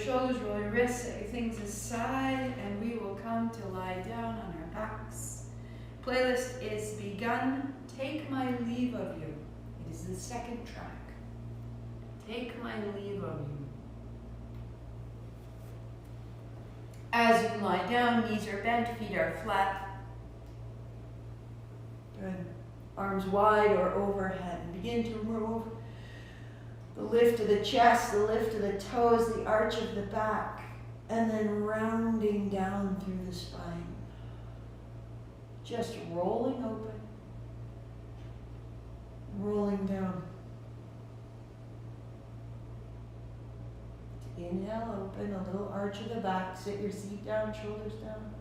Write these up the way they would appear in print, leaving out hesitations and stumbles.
shoulders, roll your wrists, set your things aside, and we will come to lie down on our backs. Playlist is begun. Take my leave of you. It is the second track. Take my leave of you. As you lie down, knees are bent, feet are flat. Good. Arms wide or overhead. And begin to move the lift of the chest, the lift of the toes, the arch of the back, and then rounding down through the spine. Just rolling open, rolling down. Inhale, open, a little arch of the back, sit your seat down, shoulders down.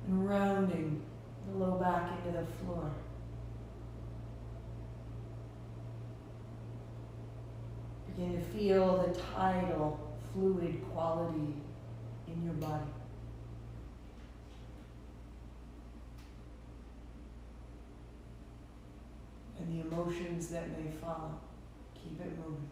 And rounding the low back into the floor. Begin to feel the tidal fluid quality in your body. And the emotions that may follow. Keep it moving.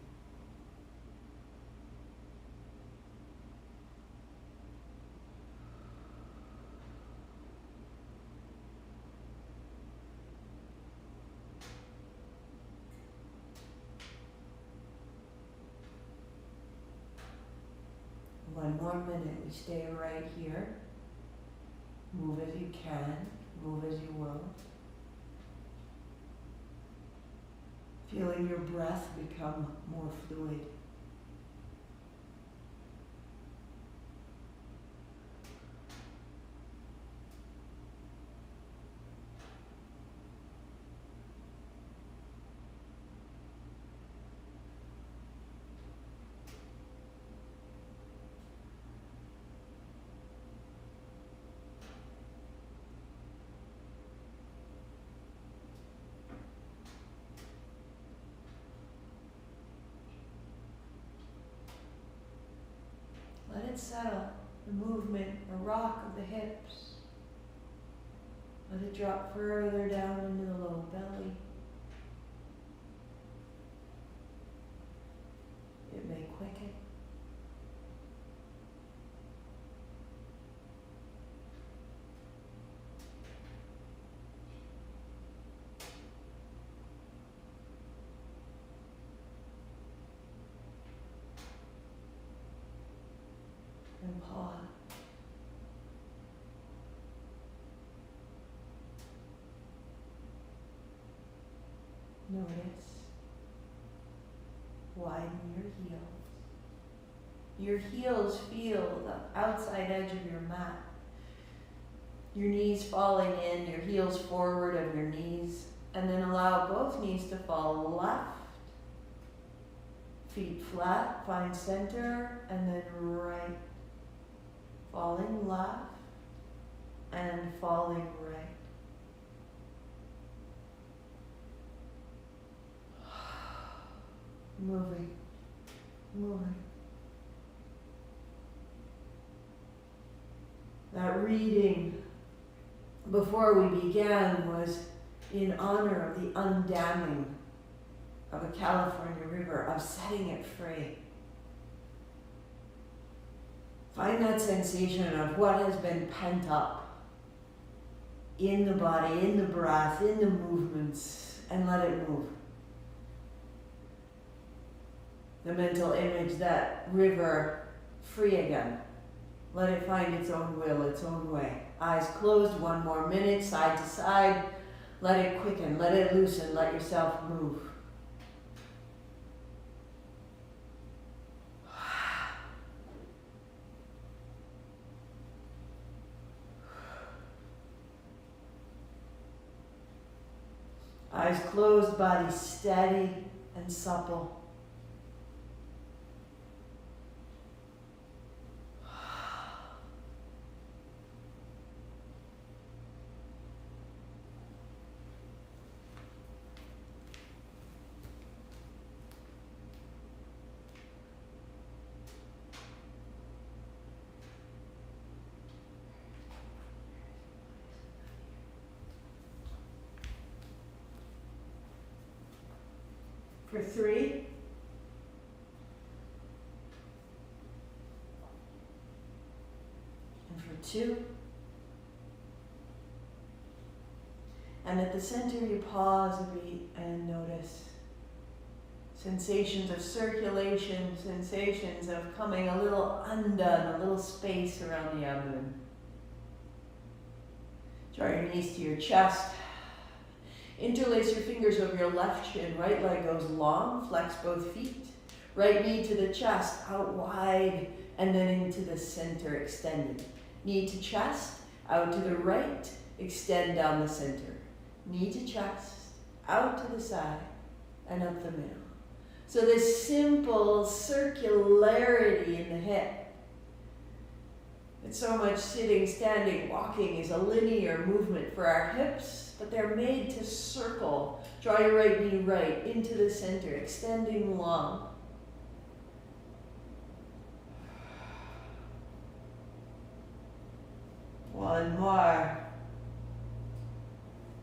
One more minute, we stay right here. Move as you can, move as you will. Feeling your breath become more fluid. Let it settle, the movement, the rock of the hips. Let it drop further down into the low belly. It may quicken. And pause. Notice. Widen your heels. Your heels feel the outside edge of your mat. Your knees falling in, your heels forward of your knees, and then allow both knees to fall left. Feet flat, find center, and then right. Falling left and falling right. Moving, moving. That reading before we began was in honor of the undamming of a California river, of setting it free. Find that sensation of what has been pent up in the body, in the breath, in the movements, and let it move. The mental image, that river free again. Let it find its own will, its own way. Eyes closed, one more minute, side to side. Let it quicken, let it loosen, let yourself move. Eyes closed, body steady and supple. For 3, 2. And at the center, you pause a beat and notice sensations of circulation, sensations of coming a little undone, a little space around the abdomen. Draw your knees to your chest. Interlace your fingers over your left shin. Right leg goes long, flex both feet. Right knee to the chest, out wide, and then into the center, extended. Knee to chest, out to the right, extend down the center. Knee to chest, out to the side, and up the middle. So this simple circularity in the hip. It's so much sitting, standing, walking is a linear movement for our hips, but they're made to circle. Draw your right knee right into the center, extending long. One more.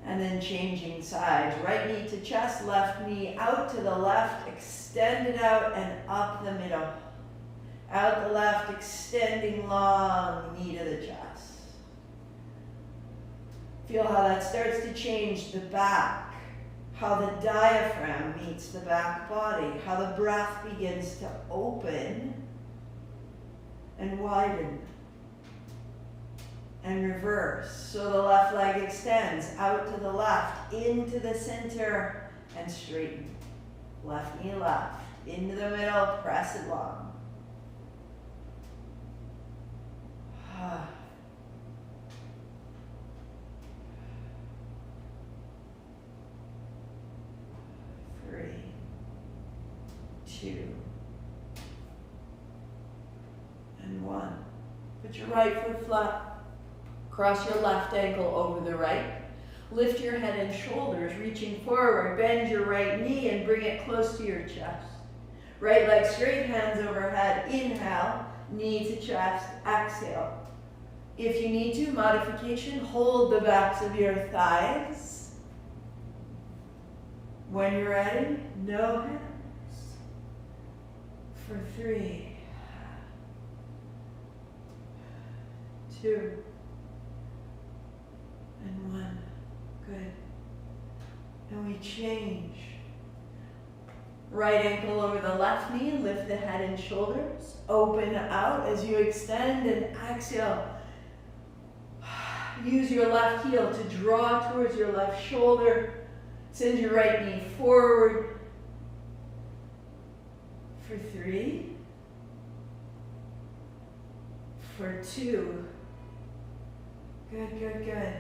And then changing sides. Right knee to chest, left knee out to the left, extend it out and up the middle. Out the left, extending long, knee to the chest. Feel how that starts to change the back, how the diaphragm meets the back body, how the breath begins to open and widen. And reverse. So the left leg extends out to the left, into the center, and straighten. Left knee left, into the middle, press it long. Three, 2, and 1. Put your right foot flat. Cross your left ankle over the right. Lift your head and shoulders, reaching forward. Bend your right knee and bring it close to your chest. Right leg straight, hands overhead. Inhale, knee to chest. Exhale. If you need to, modification, hold the backs of your thighs. When you're ready, no hands. For 3, 2, and 1. Good. And we change. Right ankle over the left knee. Lift the head and shoulders. Open out as you extend and exhale. Use your left heel to draw towards your left shoulder. Send your right knee forward. For 3. For 2. Good, good, good.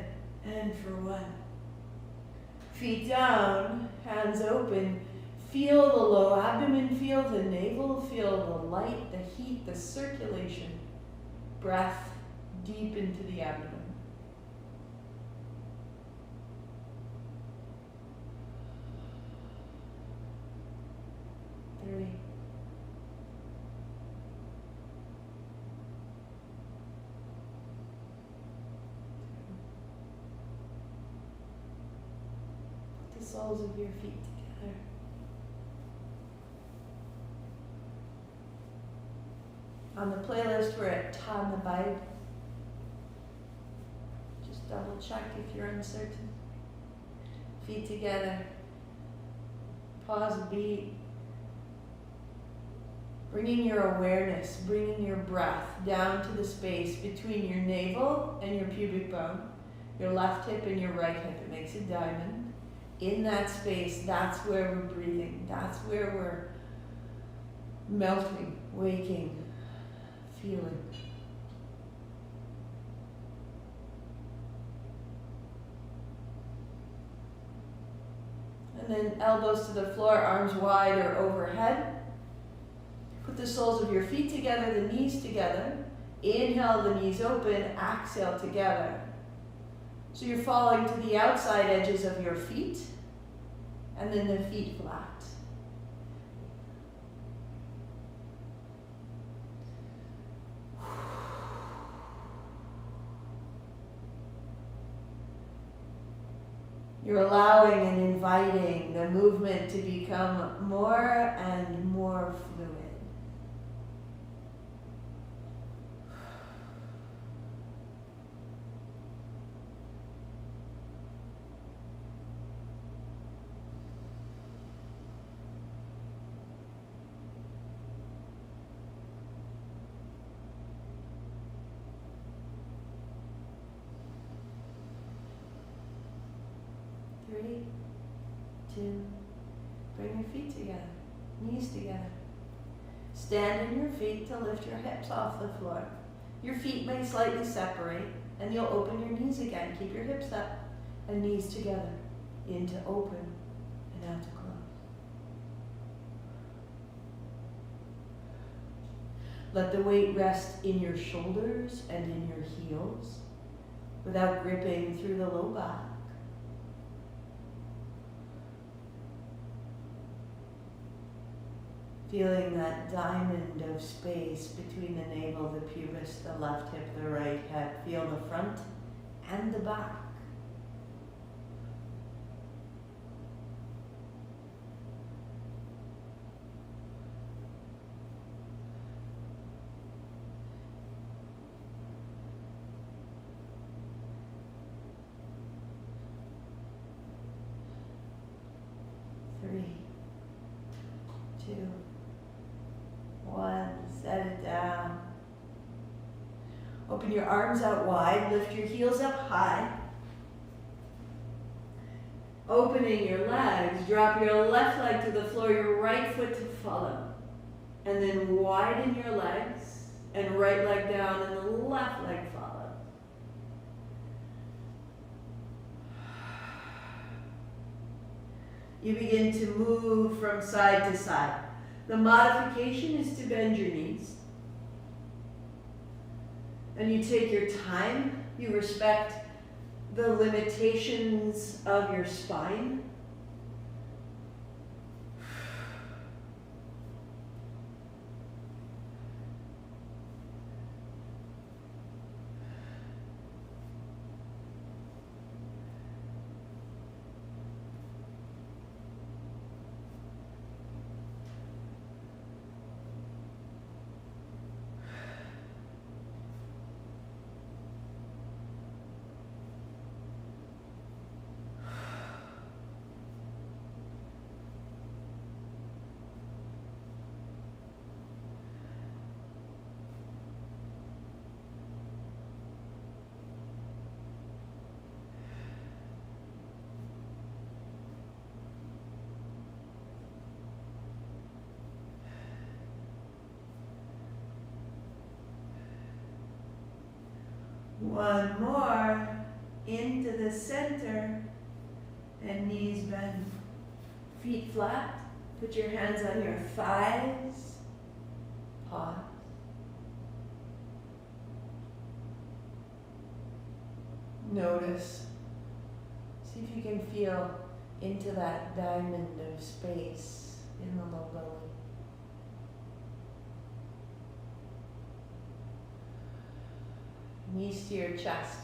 And for 1. Feet down, hands open. Feel the low abdomen, feel the navel, feel the light, the heat, the circulation. Breath deep into the abdomen. 3. The soles of your feet together. On the playlist, we're at Tan Abide. Just double check if you're uncertain. Feet together. Pause a beat. Bringing your awareness, bringing your breath down to the space between your navel and your pubic bone, your left hip and your right hip. It makes a diamond. In that space, that's where we're breathing. That's where we're melting, waking, feeling. And then elbows to the floor, arms wide or overhead. Put the soles of your feet together, the knees together. Inhale, the knees open. Exhale, together. So you're falling to the outside edges of your feet, and then the feet flat. You're allowing and inviting the movement to become more and more fluid. 3, 2, bring your feet together, knees together. Stand on your feet to lift your hips off the floor. Your feet may slightly separate, and you'll open your knees again. Keep your hips up and knees together. In to open and out to close. Let the weight rest in your shoulders and in your heels without gripping through the low back. Feeling that diamond of space between the navel, the pubis, the left hip, the right hip. Feel the front and the back. Three, 2, 1, set it down. Open your arms out wide, lift your heels up high. Opening your legs, drop your left leg to the floor, your right foot to follow. And then widen your legs and right leg down and the left leg follow. You begin to move from side to side. The modification is to bend your knees. And you take your time. You respect the limitations of your spine. One more, into the center, and knees bend. Feet flat, put your hands on your thighs, pause. Notice, see if you can feel into that diamond of space in the low belly. Knees to your chest.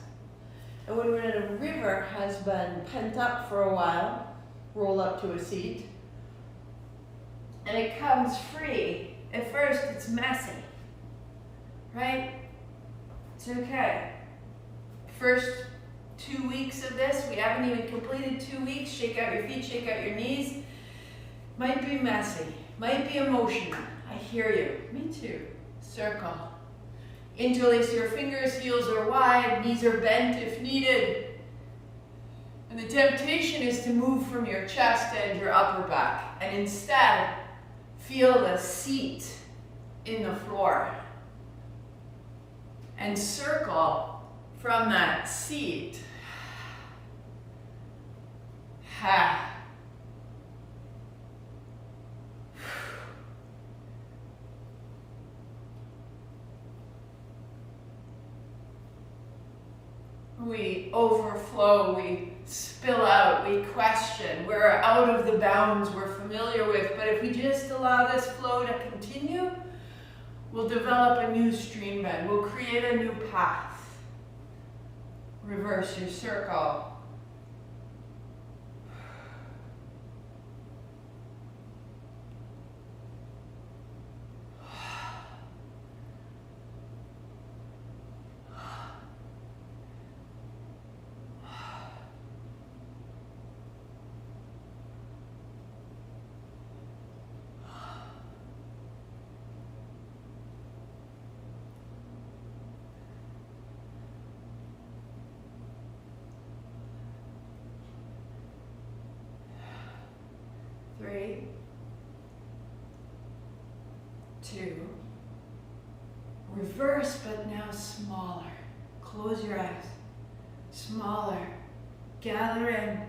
And when a river has been pent up for a while, roll up to a seat. And it comes free. At first, it's messy, right? It's okay. First 2 weeks of this, we haven't even completed 2 weeks. Shake out your feet, shake out your knees. Might be messy, might be emotional. I hear you. Me too. Circle. Interlace your fingers, heels are wide, knees are bent if needed. And the temptation is to move from your chest and your upper back. And instead, feel the seat in the floor. And circle from that seat. Ha. We overflow, we spill out, we question. We're out of the bounds we're familiar with, but if we just allow this flow to continue, we'll develop a new stream bed. We'll create a new path. Reverse your circle. reverse, but now smaller. Close your eyes. Smaller. Gather in.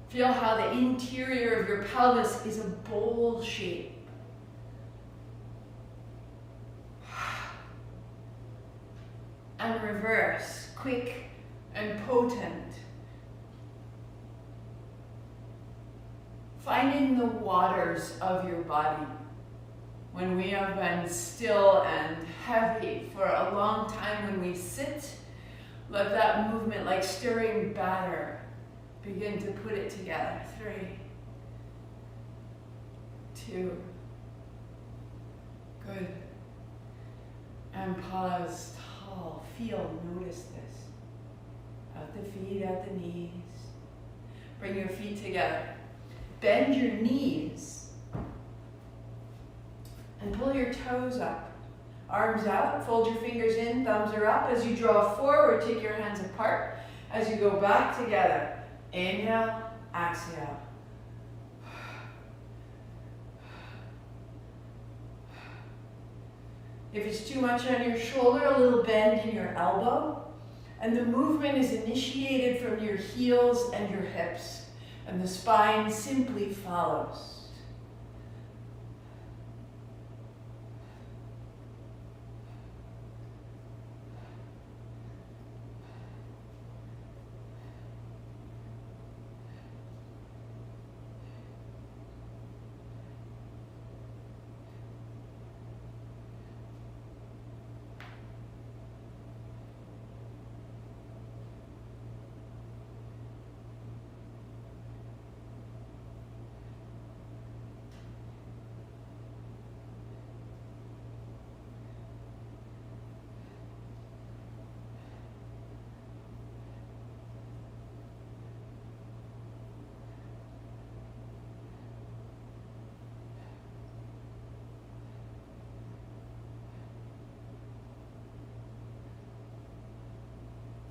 Feel how the interior of your pelvis is a bowl shape. And reverse, quick and potent. Finding the waters of your body. When we have been still and heavy for a long time, when we sit, let that movement, like stirring batter, begin to put it together. 3, 2, good. And pause, tall, feel, notice this. Out the feet, out the knees. Bring your feet together. Bend your knees. And pull your toes up. Arms out, fold your fingers in, thumbs are up. As you draw forward, take your hands apart. As you go back together, inhale, exhale. If it's too much on your shoulder, a little bend in your elbow. And the movement is initiated from your heels and your hips. And the spine simply follows.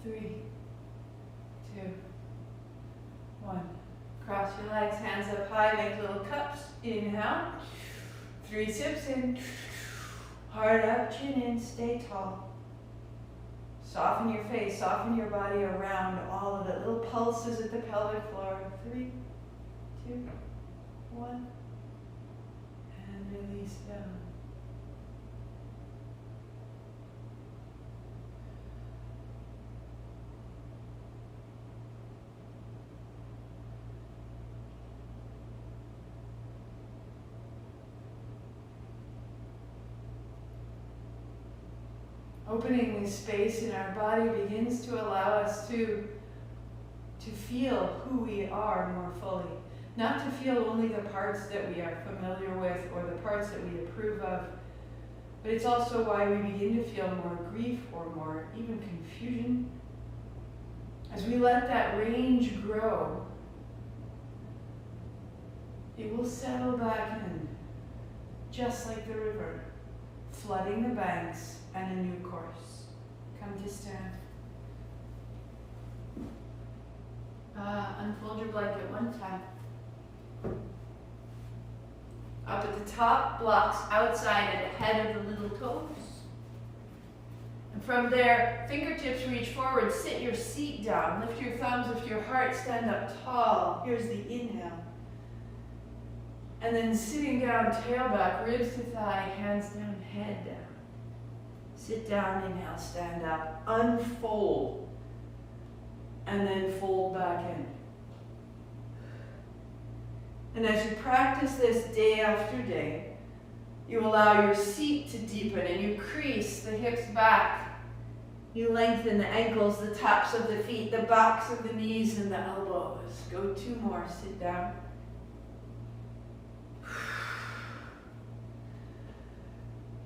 Three, 2, 1. Cross your legs, hands up high, make little cups. Inhale. 3 sips in. Heart up, chin in, stay tall. Soften your face, soften your body around all of it. Little pulses at the pelvic floor. 3, 2, 1. And release down. Opening the space in our body begins to allow us to feel who we are more fully. Not to feel only the parts that we are familiar with or the parts that we approve of, but it's also why we begin to feel more grief or more even confusion. As we let that range grow, it will settle back in, just like the river, flooding the banks and a new course. Come to stand. Unfold your blanket one time. Up at the top, blocks outside at the head of the little toes. And from there, fingertips reach forward, sit your seat down, lift your thumbs, lift your heart, stand up tall. Here's the inhale. And then sitting down, tail back, ribs to thigh, hands down, head down. Sit down, inhale, stand up, unfold, and then fold back in. And as you practice this day after day, you allow your seat to deepen and you crease the hips back. You lengthen the ankles, the tops of the feet, the backs of the knees and the elbows. Go 2 more, sit down.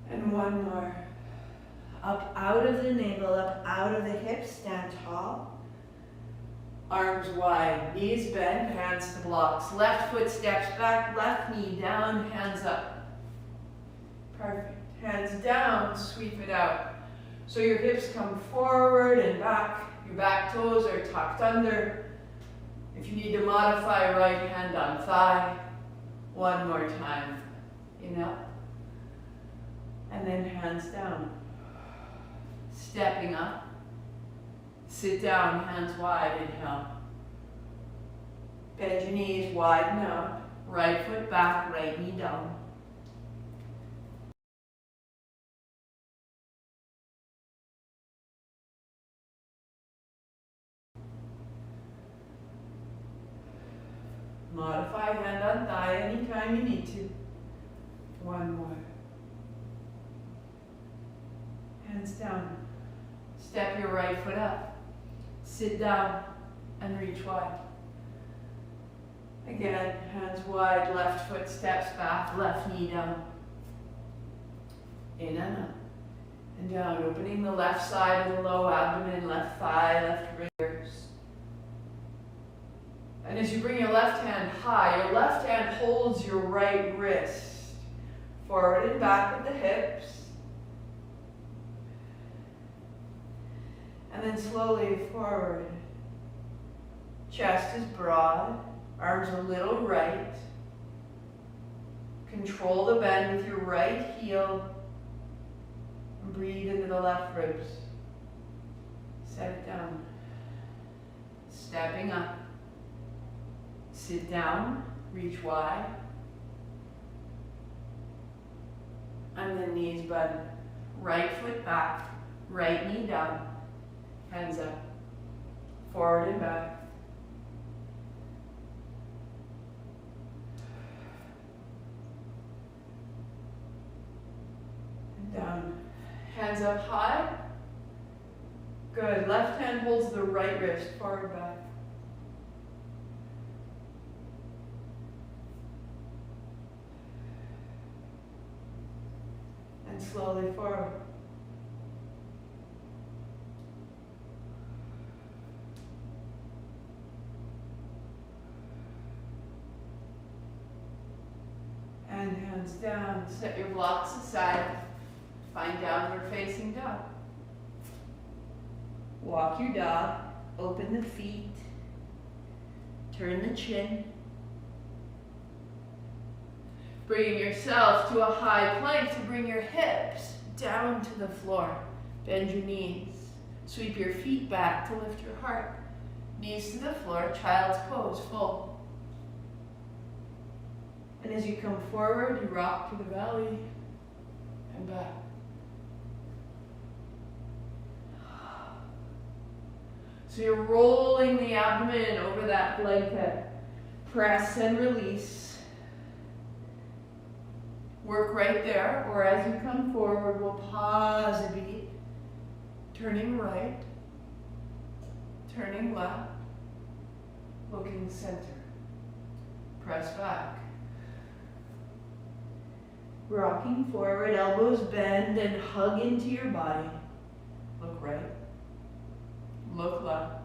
And 1 more. Up out of the navel, up out of the hips, stand tall. Arms wide, knees bent, hands to blocks. Left foot steps back, left knee down, hands up. Perfect. Hands down, sweep it out. So your hips come forward and back. Your back toes are tucked under. If you need to modify, right hand on thigh. 1 more time. Inhale. And then hands down. Stepping up. Sit down, hands wide, inhale. Bend your knees, widen out. Right foot back, right knee down. Modify hand on thigh anytime you need to. One more. Hands down. Step your right foot up. Sit down and reach wide. Again, hands wide, left foot steps back, left knee down. In and up. And down, opening the left side of the low abdomen, left thigh, left ribs. And as you bring your left hand high, your left hand holds your right wrist. Forward and back with the hips. And then slowly forward. Chest is broad, arms a little right. Control the bend with your right heel. And breathe into the left ribs. Set it down. Stepping up. Sit down, reach wide. And then knees bend. Right foot back, right knee down. Hands up. Forward and back. And down. Hands up high. Good. Left hand holds the right wrist. Forward, back. And slowly forward. And hands down. Set your blocks aside. Find downward facing dog. Walk your dog. Open the feet. Turn the chin. Bringing yourself to a high plank to bring your hips down to the floor. Bend your knees. Sweep your feet back to lift your heart. Knees to the floor, child's pose, full. And as you come forward, you rock to the belly and back. So you're rolling the abdomen over that blanket. Press and release. Work right there, or as you come forward, we'll pause a beat. Turning right, turning left, looking center. Press back. Rocking forward, elbows bend and hug into your body. Look right, look left,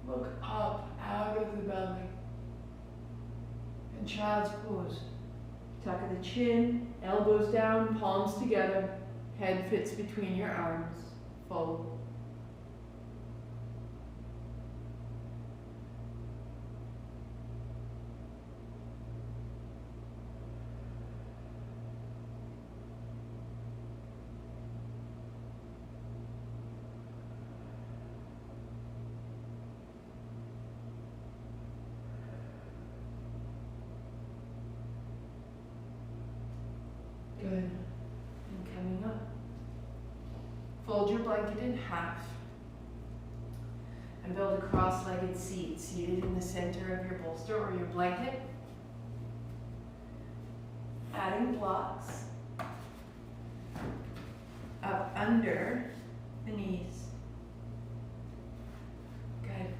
look up out of the belly. And child's pose. Tuck of the chin, elbows down, palms together, head fits between your arms, fold. Good. And coming up. Fold your blanket in half. And build a cross-legged seat, seated in the center of your bolster or your blanket. Adding blocks up under the knees. Good.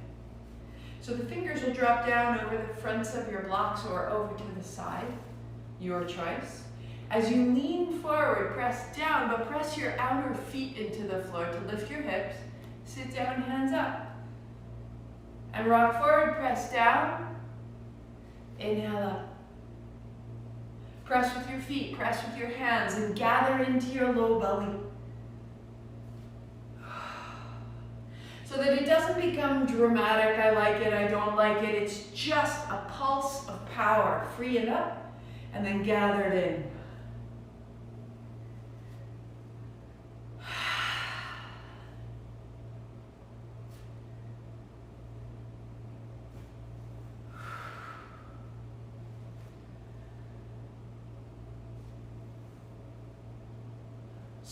So the fingers will drop down over the fronts of your blocks or over to the side, your choice. As you lean forward, press down, but press your outer feet into the floor to lift your hips. Sit down, hands up. And rock forward, press down. Inhale up. Press with your feet, press with your hands, and gather into your low belly. So that it doesn't become dramatic, I like it, I don't like it. It's just a pulse of power. Free it up, and then gather it in.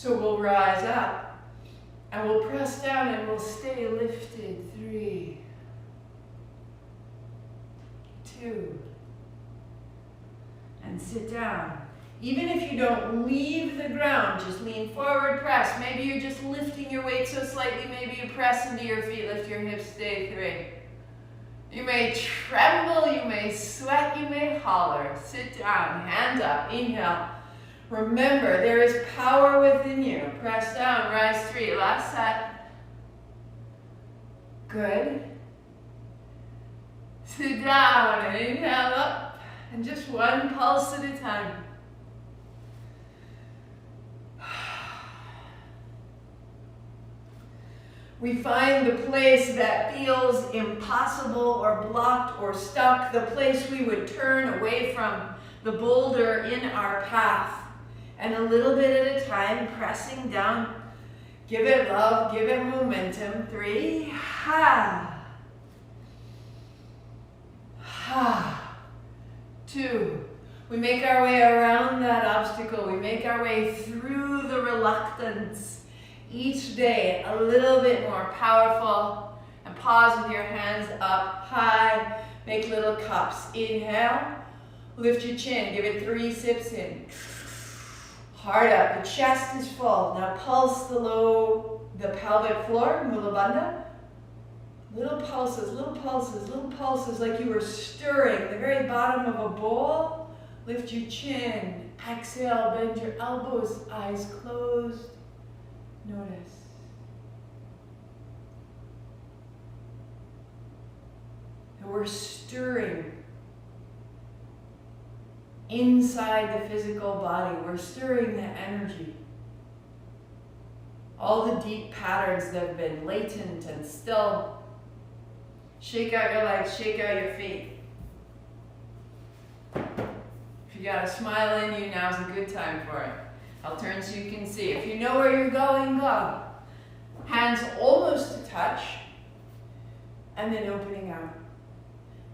So we'll rise up and we'll press down and we'll stay lifted. 3, 2, and sit down. Even if you don't leave the ground, just lean forward, press. Maybe you're just lifting your weight so slightly, maybe you press into your feet, lift your hips, stay. 3. You may tremble, you may sweat, you may holler. Sit down, hands up, inhale. Remember, there is power within you. Press down, rise 3, last set. Good. Sit down and inhale up, and just one pulse at a time. We find the place that feels impossible or blocked or stuck, the place we would turn away from, the boulder in our path. And a little bit at a time, pressing down. Give it love, give it momentum. 3, ha. Ha. 2. We make our way around that obstacle. We make our way through the reluctance. Each day, a little bit more powerful. And pause with your hands up high. Make little cups. Inhale. Lift your chin. Give it 3 sips in. Heart up. The chest is full. Now pulse the pelvic floor. Mula Bandha. Little pulses, little pulses, little pulses, like you were stirring the very bottom of a bowl. Lift your chin. Exhale. Bend your elbows. Eyes closed. Notice. And we're stirring inside the physical body. We're stirring the energy. All the deep patterns that have been latent and still. Shake out your legs, shake out your feet. If you got a smile in you, now's a good time for it. I'll turn so you can see. If you know where you're going, go. Hands almost to touch. And then opening out.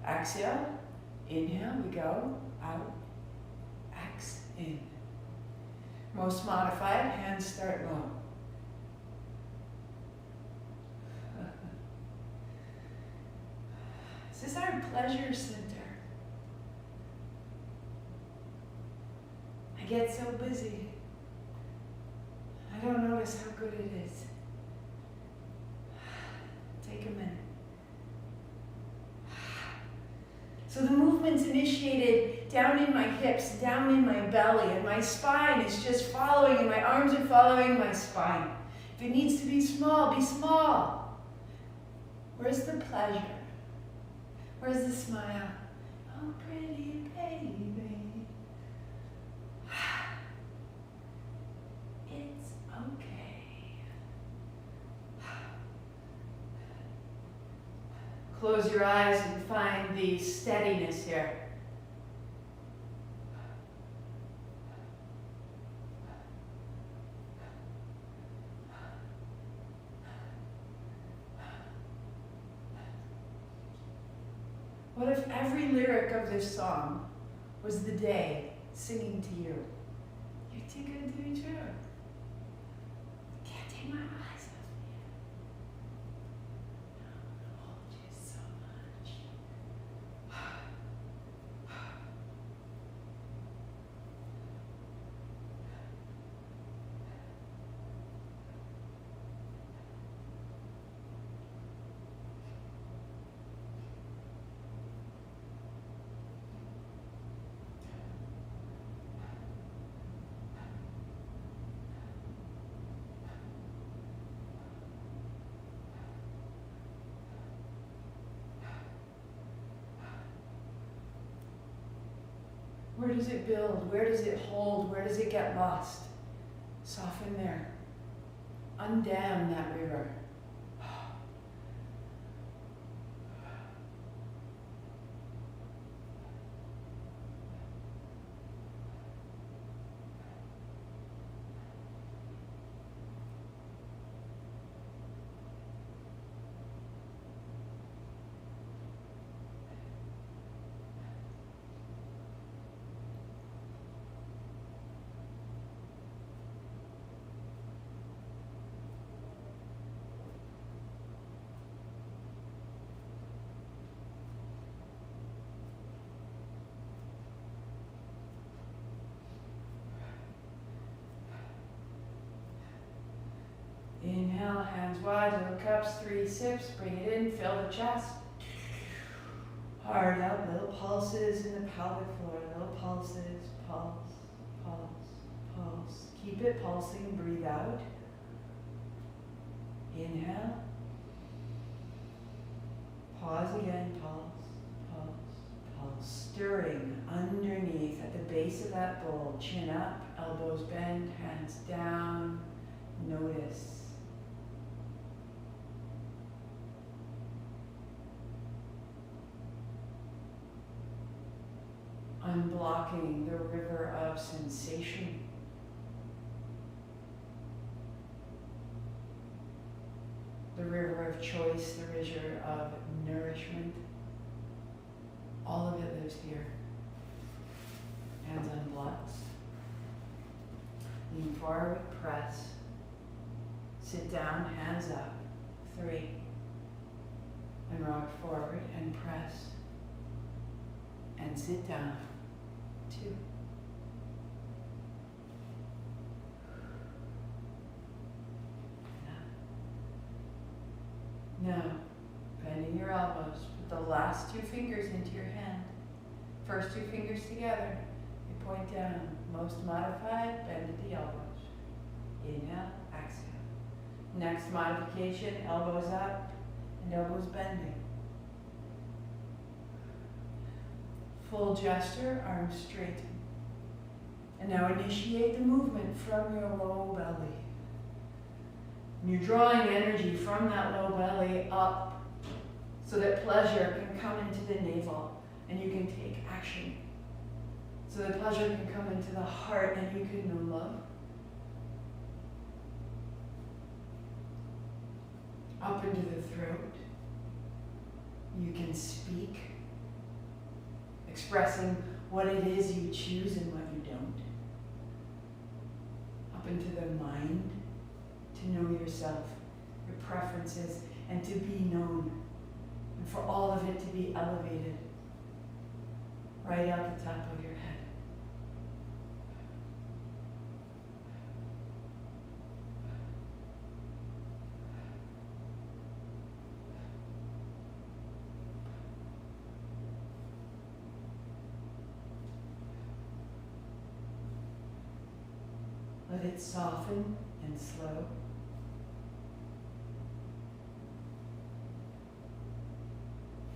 Exhale. Inhale, we go. Out. Exhale. In. Most modified, hands start low. This is our pleasure center. I get so busy. I don't notice how good it is. Take a minute. So the movement's initiated down in my hips, down in my belly, and my spine is just following, and my arms are following my spine. If it needs to be small, be small. Where's the pleasure? Where's the smile? Oh, pretty baby. It's okay. Close your eyes and find the steadiness here. What if every lyric of this song was the day singing to you? You're too good to be true. Can't take my eyes off you. I hold you so much. Where does it build? Where does it hold? Where does it get lost? Soften there. Undam that river. Inhale, hands wide, little cups, 3 sips, bring it in, fill the chest. Hard out, little pulses in the pelvic floor, little pulses, pulse, pulse, pulse. Keep it pulsing, breathe out. Inhale. Pause again, pulse, pulse, pulse. Stirring underneath at the base of that bowl, chin up, elbows bend, hands down. Notice. Unblocking the river of sensation. The river of choice, the river of nourishment. All of it lives here. Hands unblocked. Lean forward, press. Sit down, hands up. 3. And rock forward and press. And sit down. 2. Now, bending your elbows, put the last 2 fingers into your hand. First 2 fingers together, you point down. Most modified, bend at the elbows. Inhale, exhale. Next modification, elbows up and elbows bending. Full gesture, arms straighten. And now initiate the movement from your low belly. And you're drawing energy from that low belly up so that pleasure can come into the navel and you can take action. So that pleasure can come into the heart and you can know love. Up into the throat. You can speak, expressing what it is you choose and what you don't. Up into the mind, to know yourself, your preferences, and to be known. And for all of it to be elevated right out the top of your head. Let it soften and slow.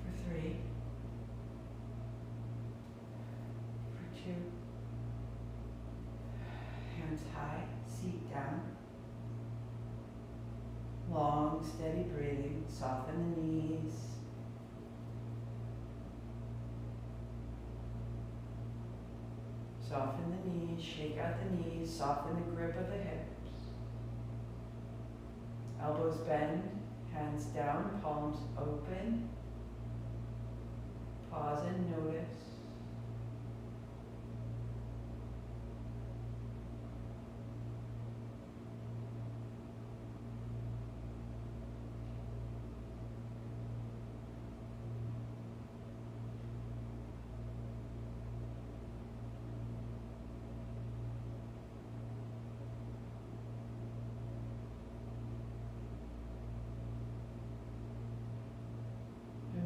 For 3. For 2. Hands high, seat down. Long, steady breathing. Soften the knees. Soften the knees, shake out the knees, soften the grip of the hips. Elbows bend, hands down, palms open. Pause and notice.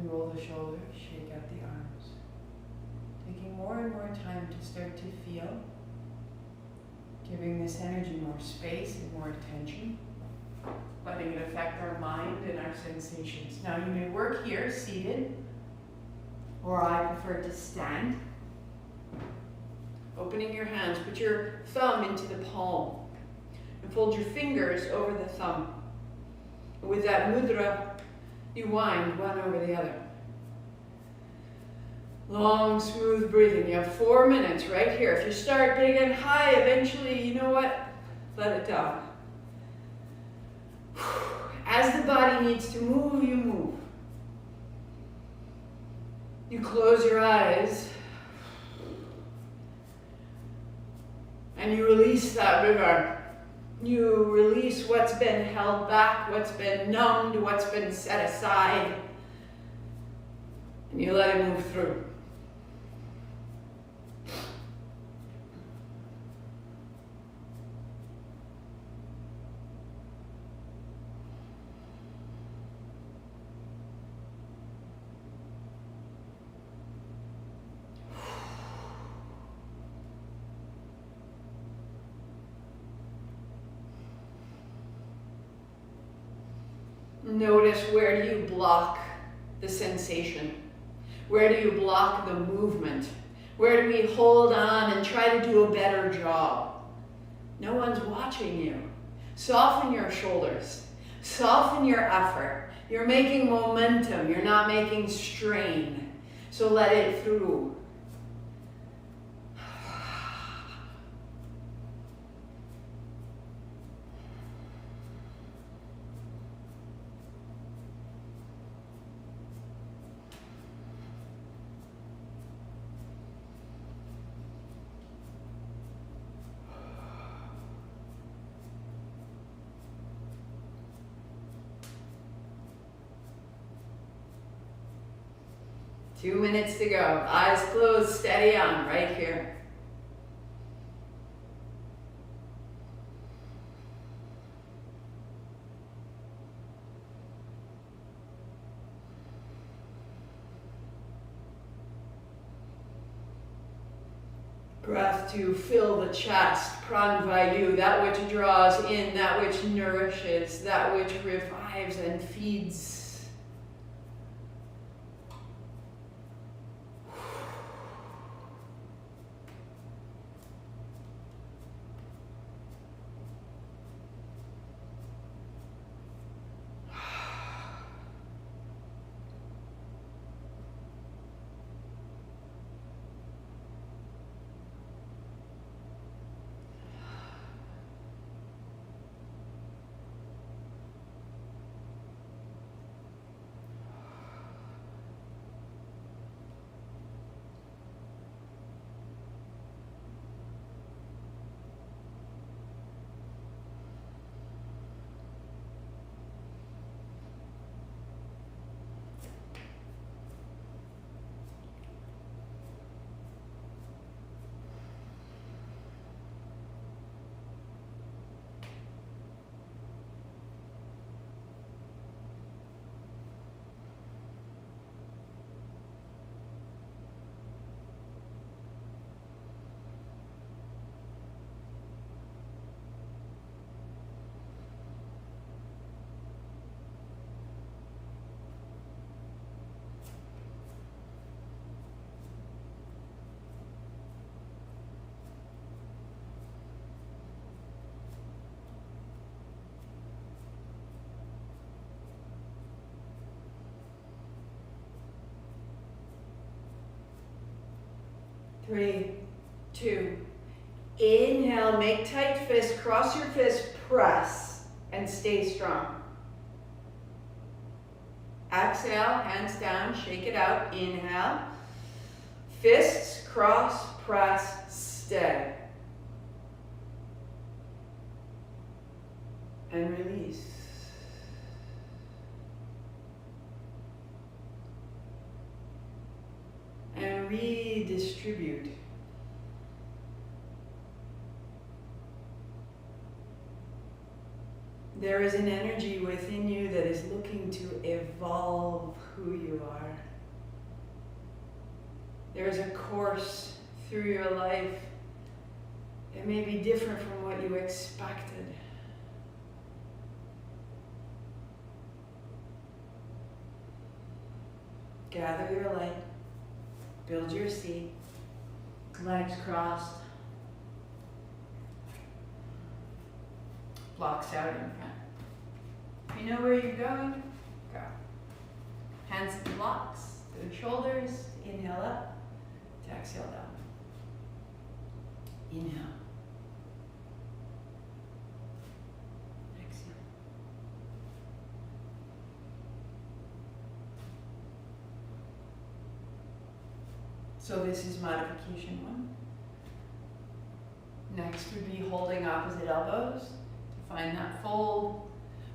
Roll the shoulders, shake out the arms. Taking more and more time to start to feel. Giving this energy more space and more attention. Letting it affect our mind and our sensations. Now you may work here, seated, or I prefer to stand. Opening your hands, put your thumb into the palm. And fold your fingers over the thumb. With that mudra, you wind one over the other. Long, smooth breathing. You have 4 minutes right here. If you start big and high, eventually, you know what? Let it down. As the body needs to move, you move. You close your eyes. And you release that river. You release what's been held back, what's been numbed, what's been set aside. And you let it move through. Notice, where do you block the sensation? Where do you block the movement? Where do we hold on and try to do a better job? No one's watching you. Soften your shoulders. Soften your effort. You're making momentum. You're not making strain. So let it through. Two minutes to go. Eyes closed, steady on, right here. Breath to fill the chest, pranvayu, that which draws in, that which nourishes, that which revives and feeds. Three, two, inhale, make tight fist, cross your fist, press, and stay strong. Exhale, hands down, shake it out, inhale. Fists, cross, press, stay. And release. And redistribute. There is an energy within you that is looking to evolve who you are. There is a course through your life. It may be different from what you expected. Gather your light. Build your seat. Legs crossed. Blocks out in front. You know where you're going? Go. Hands to the blocks, to the shoulders. Inhale up. To exhale down. Inhale. Exhale. So this is modification one. Next would be holding opposite elbows to find that fold.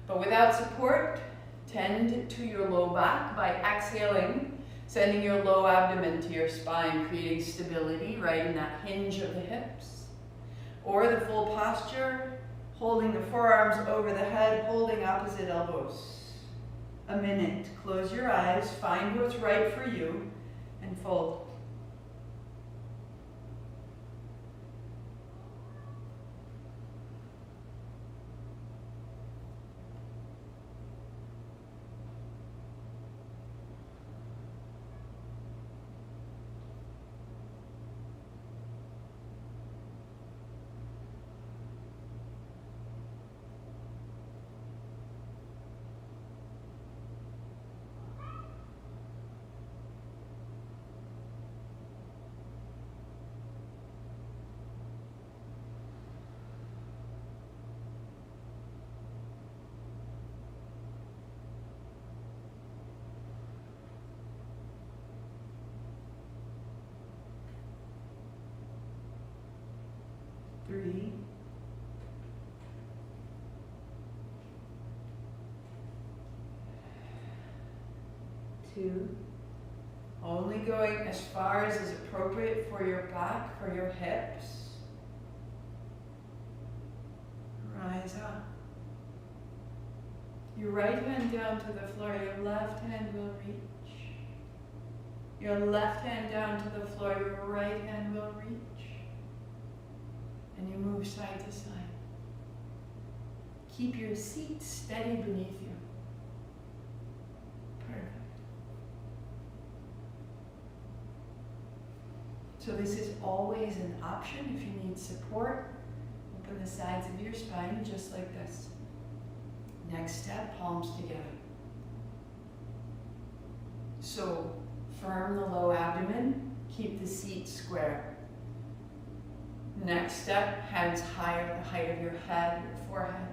But without support, tend to your low back by exhaling, sending your low abdomen to your spine, creating stability right in that hinge of the hips. Or the full posture, holding the forearms over the head, holding opposite elbows. A minute. Close your eyes, find what's right for you, and fold. 2. Only going as far as is appropriate for your back, for your hips. Rise up. Your right hand down to the floor, your left hand will reach. Your left hand down to the floor, your right hand will reach. And you move side to side. Keep your seat steady beneath you. Perfect. So this is always an option if you need support. Open the sides of your spine just like this. Next step, palms together. So firm the low abdomen, keep the seat square. Next step, hands higher, the height of your head, your forehead.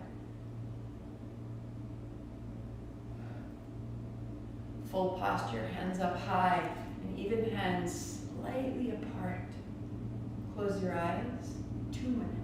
Full posture, hands up high, and even hands slightly apart. Close your eyes, 2 minutes.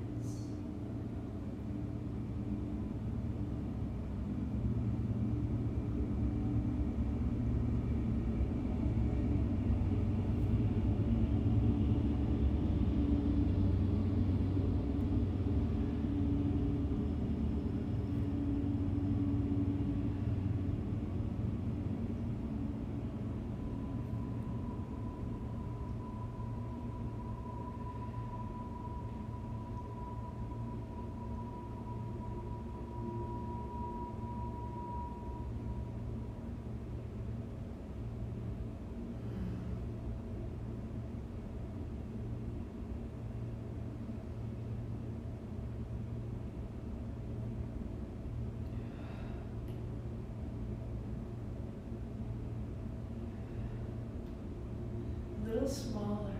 Smaller,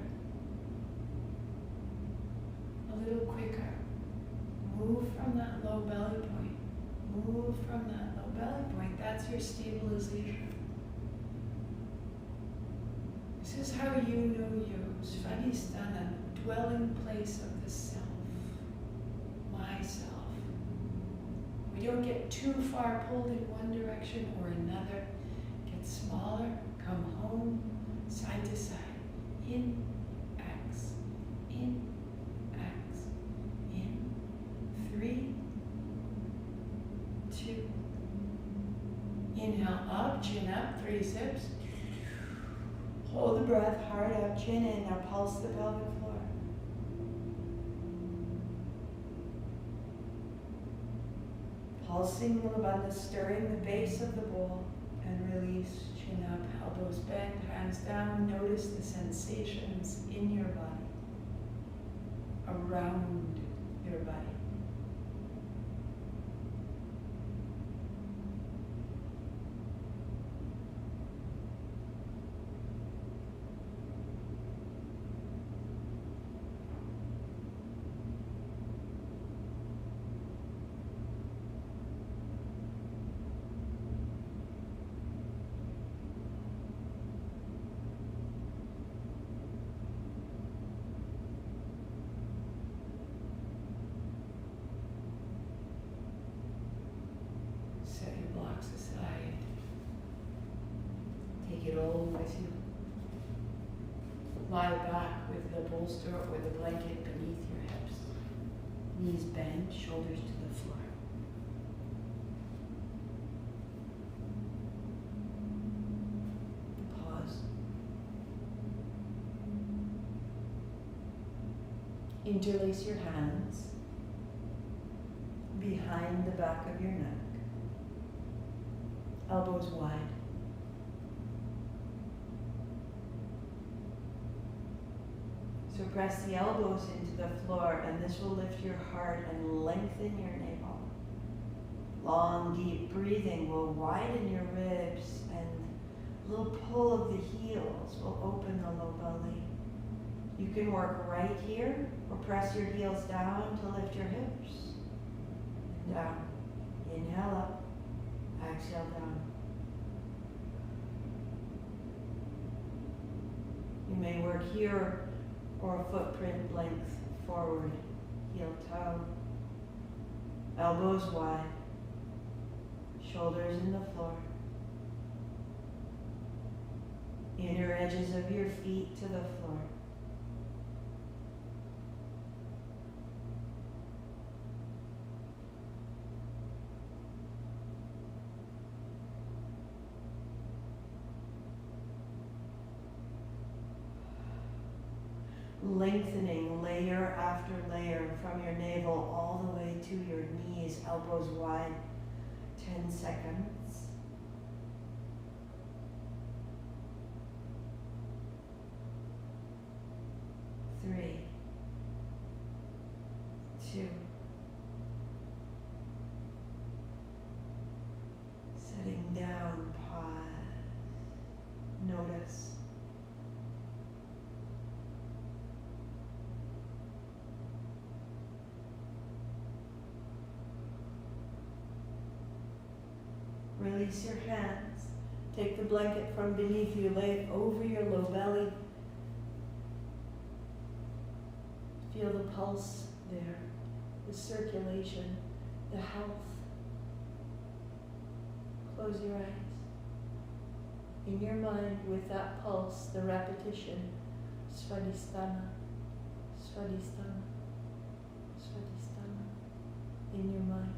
a little quicker. Move from that low belly point. Move from that low belly point. That's your stabilization. This is how you know you. Svadhistana, dwelling place of the self. Myself. We don't get too far pulled in one direction or another. Get smaller, come home, side to side. In, X, in, X, in, 3, 2. Inhale up, chin up, 3 sips. Hold the breath, heart up, chin in. Now pulse the pelvic floor. Pulsing Mulabandha, stirring the base of the bowl, and release. Chin up, elbows bent, hands down. Notice the sensations in your body, around your body. Aside. Take it all with you. Lie back with the bolster or the blanket beneath your hips. Knees bent, shoulders to the floor. Pause. Interlace your hands behind the back of your neck. Elbows wide. So press the elbows into the floor, and this will lift your heart and lengthen your navel. Long, deep breathing will widen your ribs, and a little pull of the heels will open the low belly. You can work right here, or press your heels down to lift your hips. And down. Inhale up. Exhale down. You may work here or a footprint length forward, heel toe. Elbows wide, shoulders in the floor. Inner edges of your feet to the floor. Lengthening layer after layer from your navel all the way to your knees, elbows wide. 10 seconds. 3, 2. Setting down, pause. Notice. Release your hands. Take the blanket from beneath you, lay it over your low belly. Feel the pulse there, the circulation, the health. Close your eyes. In your mind, with that pulse, the repetition, Svadhistana, Svadhistana, Svadhistana, in your mind.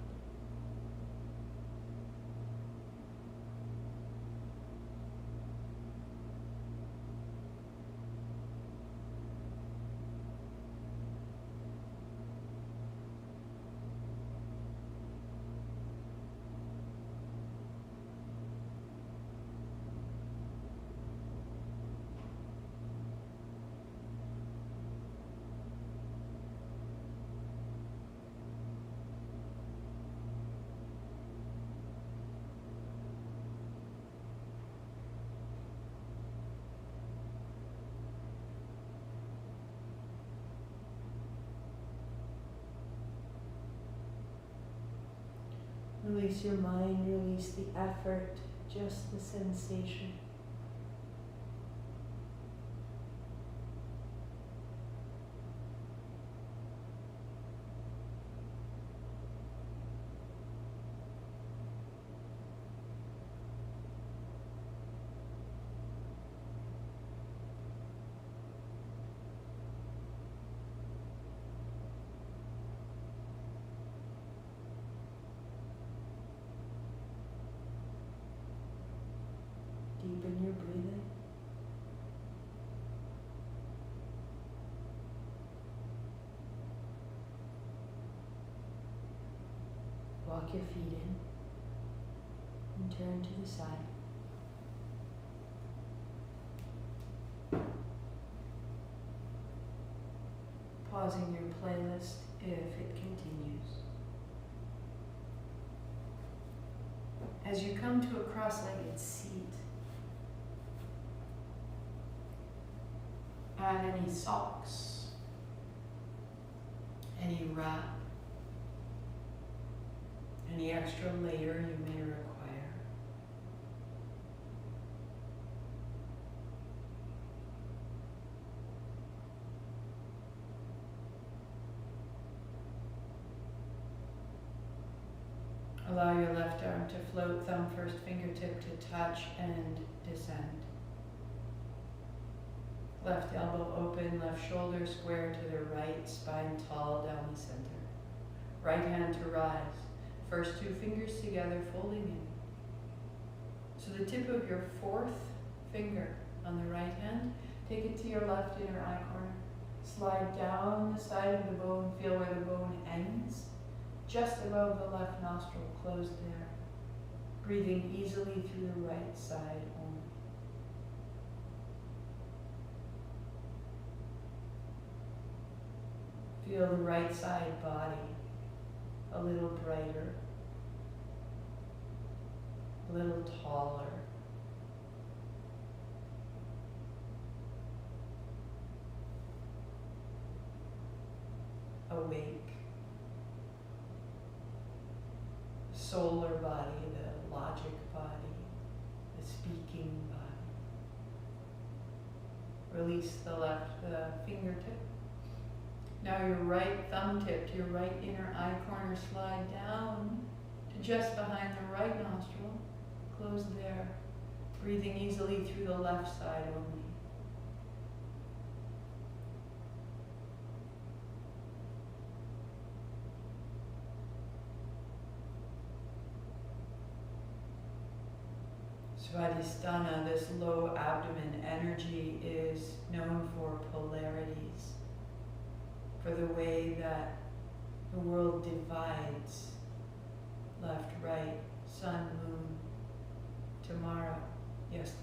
Release your mind, release the effort, just the sensation. Deepen your breathing. Walk your feet in and turn to the side. Pausing your playlist if it continues. As you come to a cross-legged seat, add any socks, any wrap, any extra layer you may require. Allow your left arm to float, thumb first, fingertip to touch and descend. Left elbow open, left shoulder square to the right, spine tall down the center. Right hand to rise. First two fingers together, folding in. So the tip of your fourth finger on the right hand, take it to your left inner eye corner. Slide down the side of the bone, feel where the bone ends. Just above the left nostril, closed there. Breathing easily through the right side only. Feel the right side body a little brighter, a little taller. Awake. Solar body, the logic body, the speaking body. Release the left fingertip. Now your right thumb tip to your right inner eye corner, slide down to just behind the right nostril. Close there. Breathing easily through the left side only. Svadhistana, this low abdomen energy, is known for polarities, for the way that the world divides left, right, sun, moon, tomorrow, yesterday.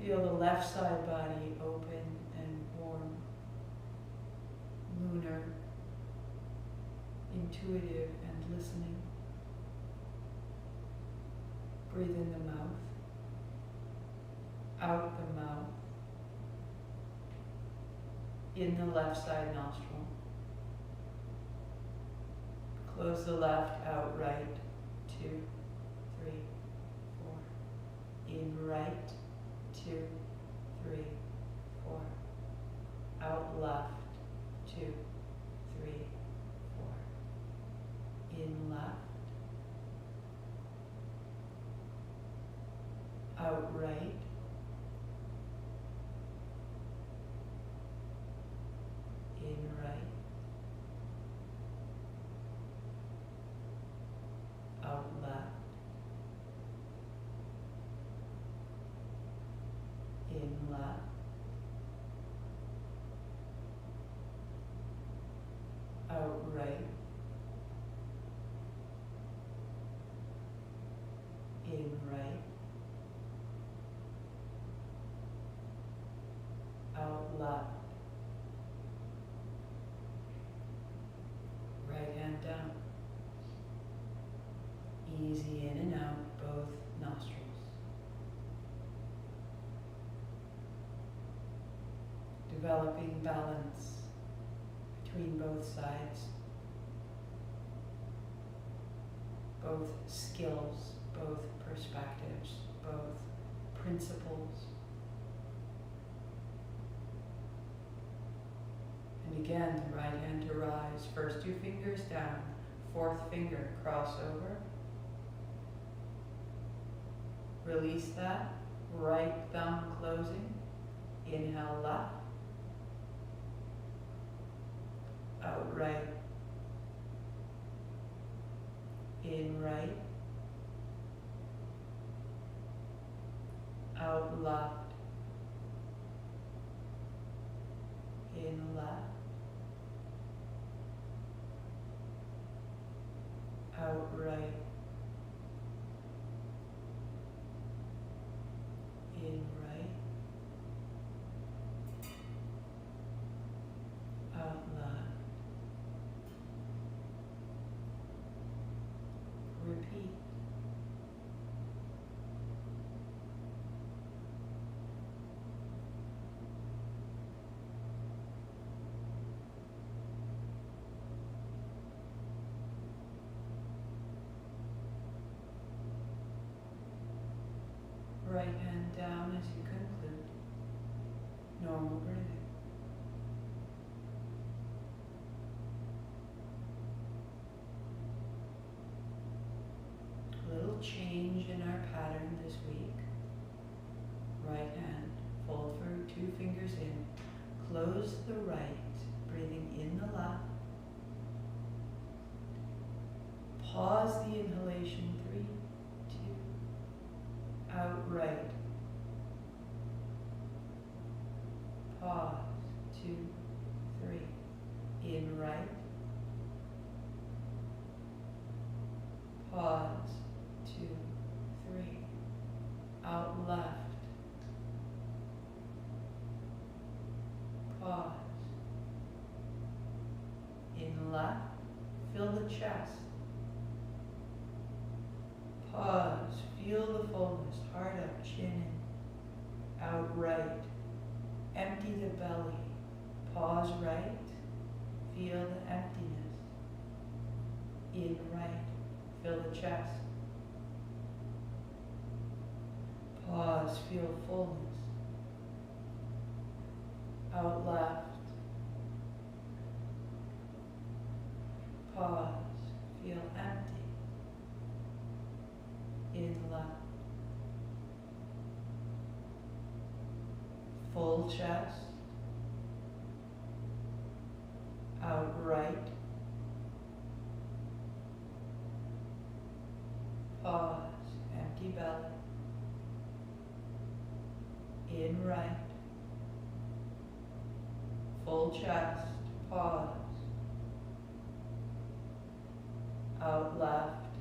Feel the left side body open and warm, lunar, intuitive and listening. Breathe in the mouth, out the mouth, in the left side nostril. Close the left, out right, 2, 3, 4. In right, 2, 3, 4. Out left, 2, 3, 4. In left, out right, in right, out left, in left, out right, in right, out left. Right hand down. Easy in and out, both nostrils. Developing balance between both sides. Both skills, both perspectives, both principles. And again, the right hand to rise. First 2 fingers down, 4th finger cross over. Release that, right thumb closing. Inhale left, out right, in right, out left, in left, out right, in right, out left. Repeat. Right hand down as you conclude. Normal breathing. A little change in our pattern this week. Right hand, fold through 2 fingers in. Close the right, breathing in the left. Pause the inhalation, 3, 2. Out right. Pause, 2, 3. In right. Pause, 2, 3. Out left. Pause. In left, fill the chest. Pause, feel the fullness, heart up, chin in. Out right, empty the belly. Pause right, feel the emptiness. In right, fill the chest. Pause, feel fullness. Out left. Pause, feel empty. Full chest. Out right. Pause. Empty belly. In right. Full chest. Pause. Out left.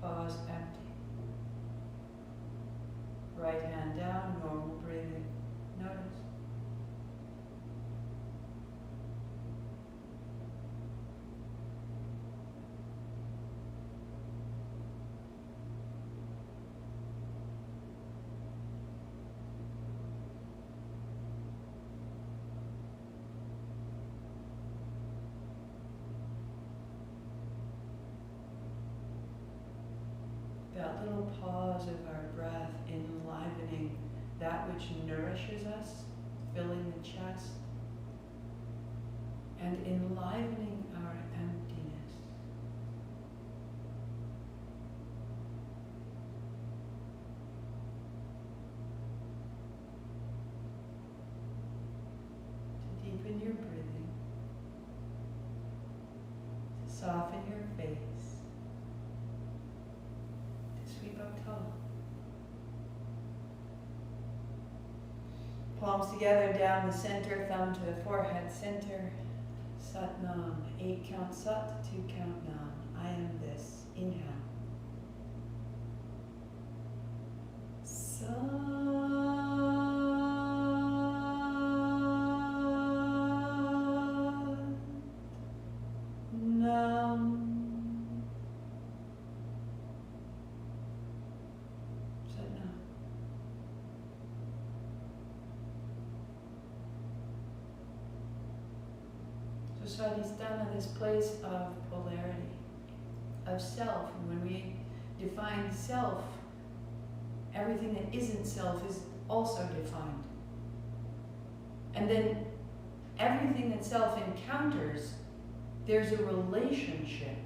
Pause. Empty. Right hand down. Normal breathing. Notice. That little pause of our breath enlivening that which nourishes us, filling the chest, and enlivening our emptiness. To deepen your breathing, to soften your face, sweep up tall. Palms together down the center, thumb to the forehead center. Sat Nam. 8 count Sat, 2 count Nam. I am this. Inhale. Sat Nam. Svadhistana, this place of polarity, of self. And when we define self, everything that isn't self is also defined. And then everything that self encounters, there's a relationship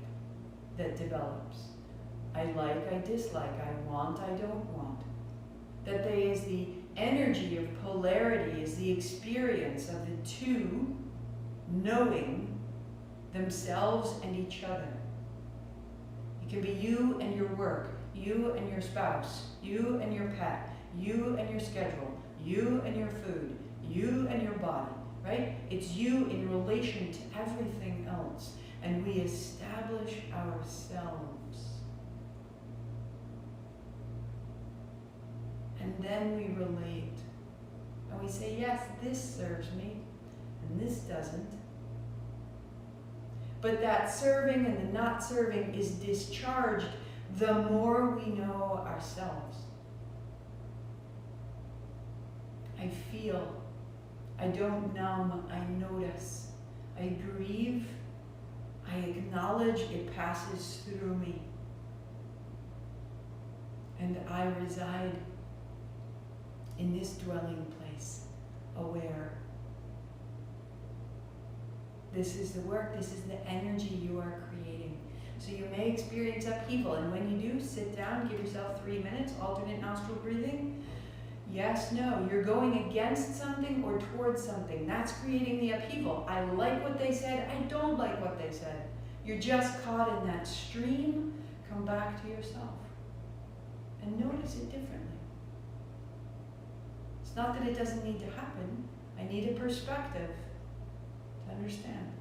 that develops. I like, I dislike, I want, I don't want. That there is the energy of polarity, is the experience of the two knowing themselves and each other. It can be you and your work, you and your spouse, you and your pet, you and your schedule, you and your food, you and your body, right? It's you in relation to everything else. And we establish ourselves. And then we relate. And we say, yes, this serves me, and this doesn't. But that serving and the not serving is discharged the more we know ourselves. I feel. I don't numb. I notice. I grieve. I acknowledge it passes through me. And I reside in this dwelling place, aware. This is the work, this is the energy you are creating. So you may experience upheaval, and when you do, sit down, give yourself 3 minutes, alternate nostril breathing. Yes, no, you're going against something or towards something. That's creating the upheaval. I like what they said, I don't like what they said. You're just caught in that stream. Come back to yourself and notice it differently. It's not that it doesn't need to happen. I need a perspective to understand.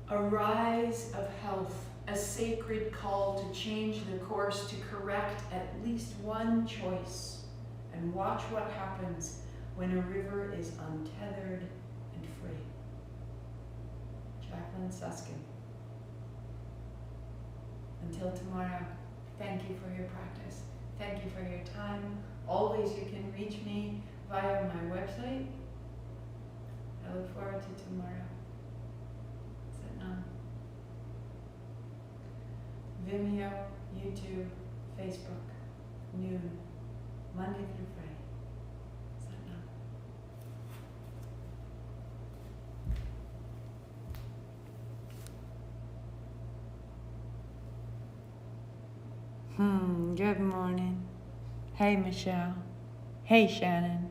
A rise of health, a sacred call to change the course, to correct at least one choice, and watch what happens when a river is untethered and free. Jacqueline Suskin. Until tomorrow, thank you for your practice. Thank you for your time. Always you can reach me via my website. I look forward to tomorrow. Satnam. Vimeo, YouTube, Facebook, noon, Monday through Friday. Good morning. Hey, Michelle. Hey, Shannon.